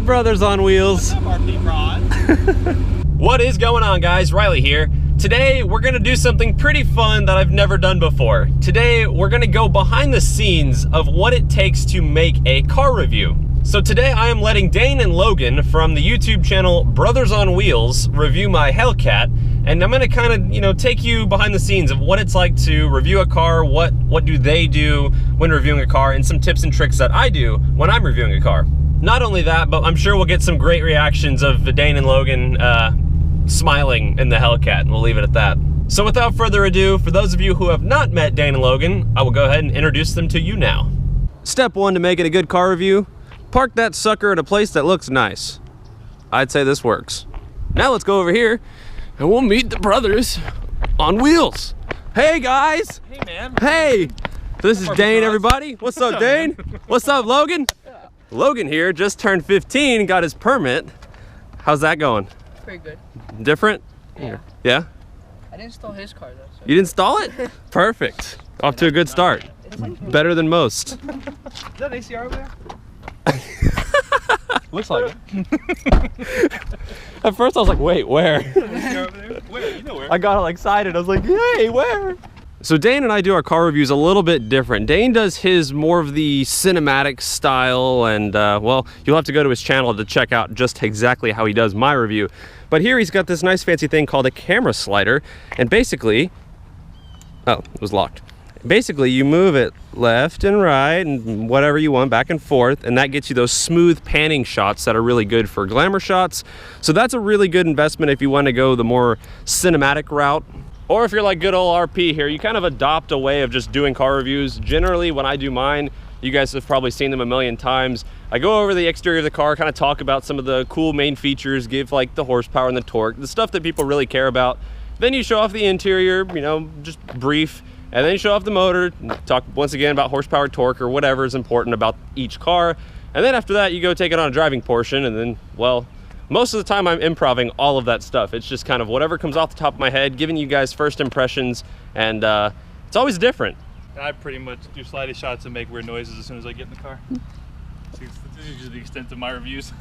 up, Brothers on Wheels? What's up, RPPROD? What is going on, guys? Riley here. Today, we're gonna do something pretty fun that I've never done before. Today, we're gonna go behind the scenes of what it takes to make a car review. So today, I am letting Dane and Logan from the YouTube channel Brothers on Wheels review my Hellcat, and I'm gonna kind of, take you behind the scenes of what it's like to review a car, what do they do when reviewing a car, and some tips and tricks that I do when I'm reviewing a car. Not only that, but I'm sure we'll get some great reactions of Dane and Logan smiling in the Hellcat, and we'll leave it at that. So without further ado, for those of you who have not met Dane and Logan, I will go ahead and introduce them to you now. Step one to making a good car review: park that sucker at a place that looks nice. I'd say this works. Now let's go over here and we'll meet the Brothers on Wheels. Hey guys! Hey man. Hey! This is Dane, everybody. What's up, Dane? Man? What's up, Logan? Yeah. Logan here just turned 15 and got his permit. How's that going? Pretty good. Different? Yeah. Yeah? I didn't install his car though. So. You didn't install it? Perfect. Off to a good start. Better than most. Is that ACR over there? Looks like it. At first I was like, wait, where? ACR over there? Where? You know where? I got all excited. I was like, hey, where? So Dane and I do our car reviews a little bit different. Dane does his more of the cinematic style, and well, you'll have to go to his channel to check out just exactly how he does my review. But here he's got this nice fancy thing called a camera slider, and basically, oh, it was locked. Basically, you move it left and right and whatever you want, back and forth, and that gets you those smooth panning shots that are really good for glamour shots. So that's a really good investment if you want to go the more cinematic route. Or if you're like good old RP here, you kind of adopt a way of just doing car reviews. Generally, when I do mine, you guys have probably seen them a million times. I go over the exterior of the car, kind of talk about some of the cool main features, give like the horsepower and the torque, the stuff that people really care about. Then you show off the interior, just brief. And then you show off the motor, talk once again about horsepower, torque, or whatever is important about each car. And then after that, you go take it on a driving portion, and then, well, most of the time I'm improvising all of that stuff. It's just kind of whatever comes off the top of my head, giving you guys first impressions, and it's always different. I pretty much do slidey shots and make weird noises as soon as I get in the car. This is just the extent of my reviews.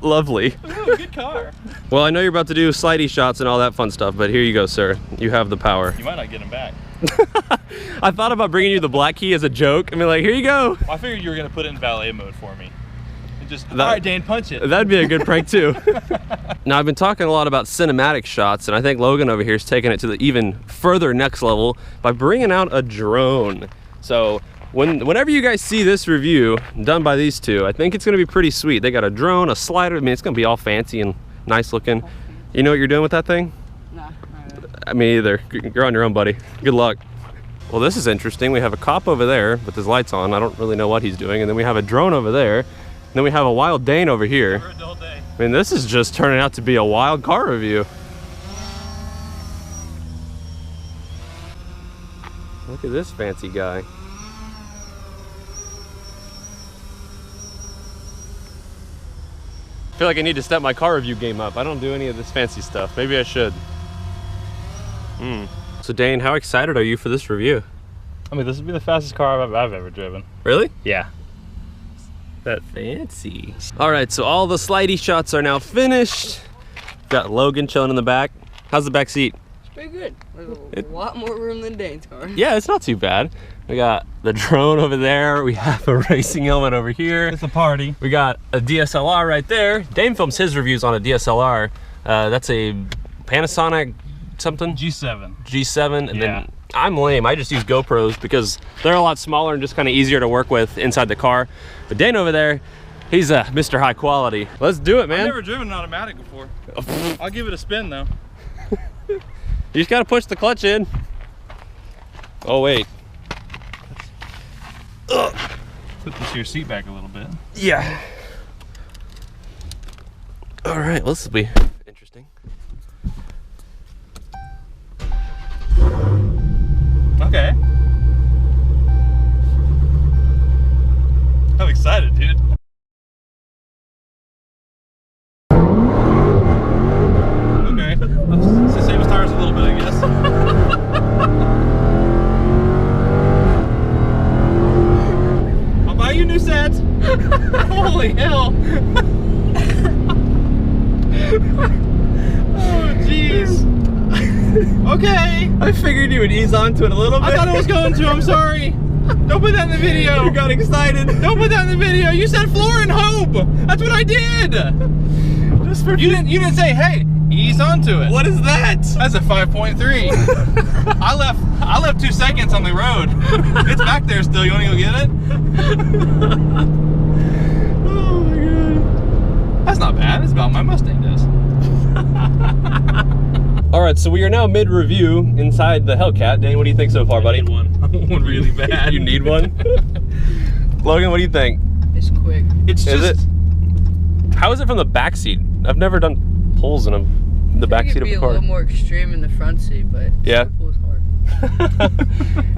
Lovely. Ooh, good car. Well, I know you're about to do slidey shots and all that fun stuff, but here you go, sir. You have the power. You might not get them back. I thought about bringing you the black key as a joke. I mean, like, here you go. Well, I figured you were going to put it in valet mode for me. And just, all right, Dane, punch it. That'd be a good prank, too. Now, I've been talking a lot about cinematic shots, and I think Logan over here is taking it to the even further next level by bringing out a drone. So whenever you guys see this review done by these two, I think it's going to be pretty sweet. They got a drone, a slider. I mean, it's going to be all fancy and nice looking. You know what you're doing with that thing? Nah, not really. Me either. You're on your own, buddy. Good luck. Well, this is interesting. We have a cop over there with his lights on. I don't really know what he's doing. And then we have a drone over there. And then we have a wild Dane over here. I mean, this is just turning out to be a wild car review. Look at this fancy guy. I feel like I need to step my car review game up. I don't do any of this fancy stuff. Maybe I should. So Dane, how excited are you for this review? I mean, this would be the fastest car I've ever driven. Really? Yeah. That fancy. All right, so all the slidey shots are now finished. Got Logan chilling in the back. How's the back seat? It's pretty good. There's a lot more room than Dane's car. Yeah, it's not too bad. We got the drone over there. We have a racing helmet over here. It's a party. We got a DSLR right there. Dane films his reviews on a DSLR. That's a Panasonic something? G7, and then I'm lame. I just use GoPros because they're a lot smaller and just kind of easier to work with inside the car. But Dane over there, he's Mr. High Quality. Let's do it, man. I've never driven an automatic before. I'll give it a spin though. You just gotta push the clutch in. Oh wait. Put this here seat back a little bit. Yeah. All right, well, this will be interesting. Okay. I'm excited, dude. Okay. It's the same as tires a little bit, I guess. I'll buy you new sets. Holy hell. Okay. I figured you would ease onto it a little bit. I thought I was going to. I'm sorry. Don't put that in the video. You got excited. Don't put that in the video. You said floor and hope. That's what I did. Just for You didn't say, hey, ease onto it. What is that? That's a 5.3. I left 2 seconds on the road. It's back there still. You want to go get it? Oh my god. That's not bad. It's about my Mustang does. All right, so we are now mid-review inside the Hellcat. Dane, what do you think so far, buddy? I need one. I want one really bad. You need one? Logan, what do you think? It's quick. It's Is just. it? How is it from the back seat? I've never done pulls in the back seat of a It'd be a car. little more extreme in the front seat, but Yeah. still pulls hard.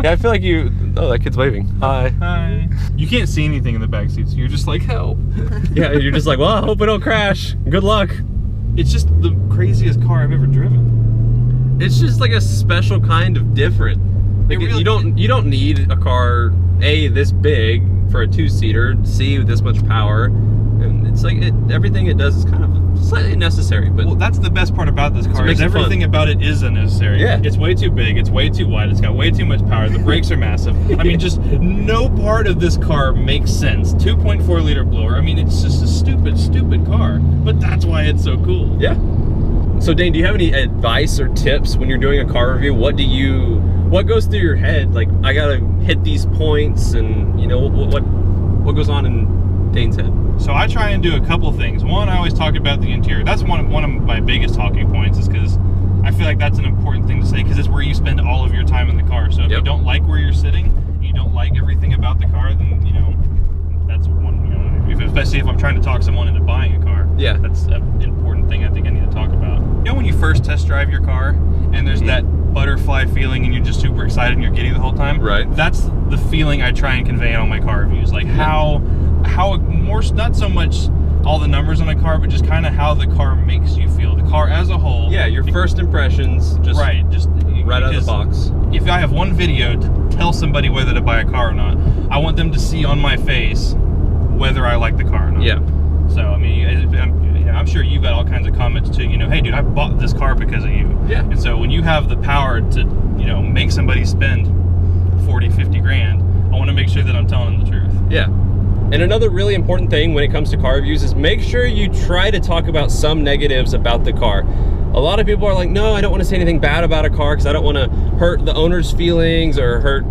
Yeah, I feel like you. Oh, that kid's waving. Hi. Hi. You can't see anything in the back seat, so you're just like, help. Yeah, you're just like, well, I hope I don't crash. Good luck. It's just the craziest car I've ever driven. It's just like a special kind of different. Like, It really- you don't need a car A, this big for a 2-seater, C, with this much power, and it's like everything it does is kind of slightly necessary. But Well, that's the best part about this car. makes Is it fun. everything about it is unnecessary. Yeah. It's way too big. It's way too wide. It's got way too much power. The brakes are massive. I mean, just no part of this car makes sense. 2.4 liter blower. I mean, it's just a stupid, stupid car. But that's why it's so cool. yeah. So Dane, do you have any advice or tips when you're doing a car review? What goes through your head? Like, I gotta hit these points, and you know what goes on in Dane's head? So I try and do a couple things. One, I always talk about the interior. That's one of my biggest talking points, is because I feel like that's an important thing to say, because it's where you spend all of your time in the car. So if you don't like where you're sitting, you don't like everything about the car, then that's one. Especially if I'm trying to talk someone into buying a car. Yeah. That's an important thing I think I need to talk about. You know, when you first test drive your car and there's that butterfly feeling and you're just super excited and you're giddy the whole time? Right. That's the feeling I try and convey in all my car reviews. Like how more, not so much all the numbers on a car, but just kind of how the car makes you feel. The car as a whole. Yeah, your first impressions, just right out of the box. If I have one video to tell somebody whether to buy a car or not, I want them to see on my face whether I like the car or not. Yeah. So, I mean, I'm sure you've got all kinds of comments too, hey dude, I bought this car because of you. Yeah. And so when you have the power to, make somebody spend 40, 50 grand, I want to make sure that I'm telling them the truth. Yeah. And another really important thing when it comes to car reviews is make sure you try to talk about some negatives about the car. A lot of people are like, no, I don't want to say anything bad about a car because I don't want to hurt the owner's feelings or hurt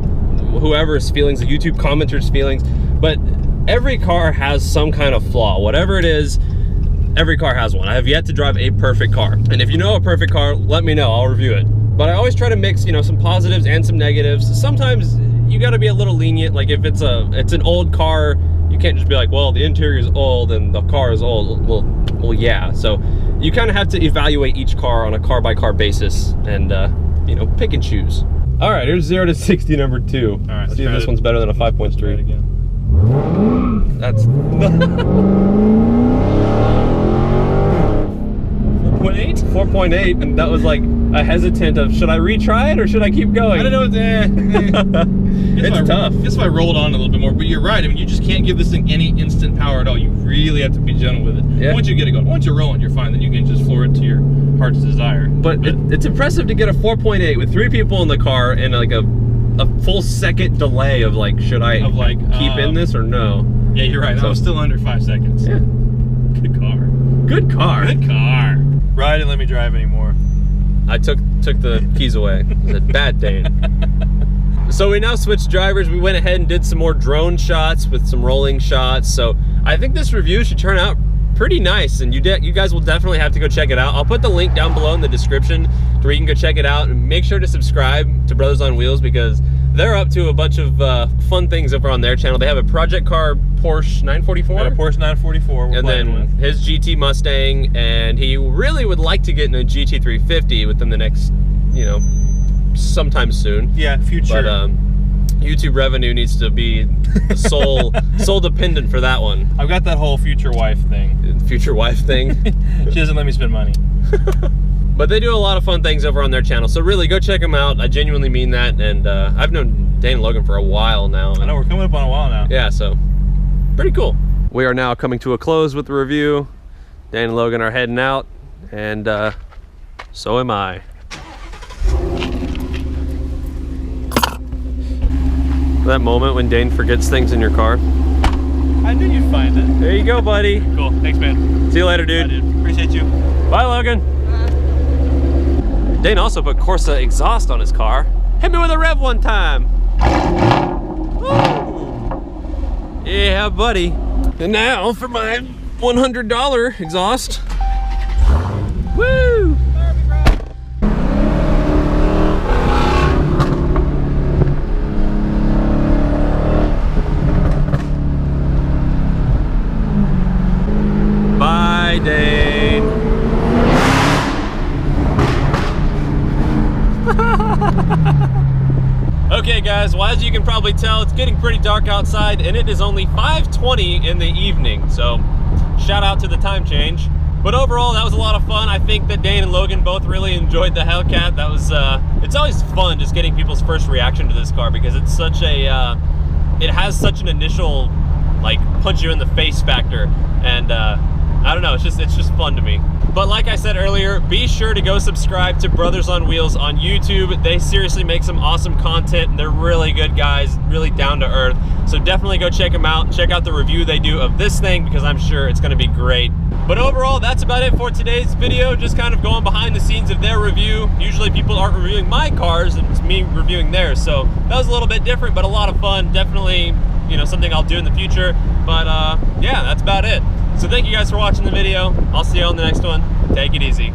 whoever's feelings, the YouTube commenter's feelings. But every car has some kind of flaw. Whatever it is, every car has one. I have yet to drive a perfect car. And if you know a perfect car, let me know, I'll review it. But I always try to mix, some positives and some negatives. Sometimes you gotta be a little lenient. Like if it's an old car, you can't just be like, well, the interior is old and the car is old. Well, yeah. So you kind of have to evaluate each car on a car-by-car basis and, pick and choose. All right, here's 0 to 60, number 2. All right, See if this one's better than a 5.3. Try it again. That's 4.8? 4.8, and that was like a hesitant of, should I retry it or should I keep going? I don't know what It's tough. Just if I rolled on a little bit more, but you're right. I mean, you just can't give this thing any instant power at all. You really have to be gentle with it. Yeah. Once you get it going, once you're rolling, you're fine. Then you can just floor it to your heart's desire. But it's impressive to get a 4.8 with 3 people in the car and like a full second delay of like, should I keep in this or no? Yeah, you're right. So, I was still under 5 seconds. Yeah. Good car. Good car. Good car. Ride and let me drive anymore. I took the keys away. I said, bad Dane. So we now switched drivers. We went ahead and did some more drone shots with some rolling shots. So I think this review should turn out pretty nice, and you guys will definitely have to go check it out. I'll put the link down below in the description where you can go check it out, and make sure to subscribe to Brothers on Wheels because they're up to a bunch of fun things over on their channel. They have a project car Porsche 944. Got a Porsche 944 we're and playing then with. his GT Mustang, and he really would like to get in a GT350 within the next, sometime soon. Yeah, future. But YouTube revenue needs to be sole dependent for that one. I've got that whole future wife thing. Future wife thing. She doesn't let me spend money. But they do a lot of fun things over on their channel, so really go check them out. I genuinely mean that, and I've known Dane and Logan for a while now. I know, we're coming up on a while now. Yeah, so pretty cool. We are now coming to a close with the review. Dane and Logan are heading out, and so am I. That moment when Dane forgets things in your car. I knew you'd find it. There you go, buddy. Cool. Thanks, man. See you later, dude. Bye, dude. Appreciate you. Bye, Logan. Dane also put Corsa exhaust on his car. Hit me with a rev one time. Woo. Yeah, buddy. And now for my $100 exhaust. Woo! Bye, Dane. Okay guys, well as you can probably tell, it's getting pretty dark outside and it is only 5:20 in the evening, so shout out to the time change. But overall, that was a lot of fun. I think that Dane and Logan both really enjoyed the Hellcat. That was, it's always fun just getting people's first reaction to this car because it's such a, it has such an initial, like, punch you in the face factor. And I don't know, it's just fun to me. But like I said earlier, be sure to go subscribe to Brothers on Wheels on YouTube. They seriously make some awesome content and they're really good guys, really down to earth. So definitely go check them out. Check out the review they do of this thing because I'm sure it's gonna be great. But overall, that's about it for today's video. Just kind of going behind the scenes of their review. Usually people aren't reviewing my cars and it's me reviewing theirs. So that was a little bit different, but a lot of fun. Definitely, you know, something I'll do in the future. But yeah, that's about it. So thank you guys for watching the video. I'll see you on the next one. Take it easy.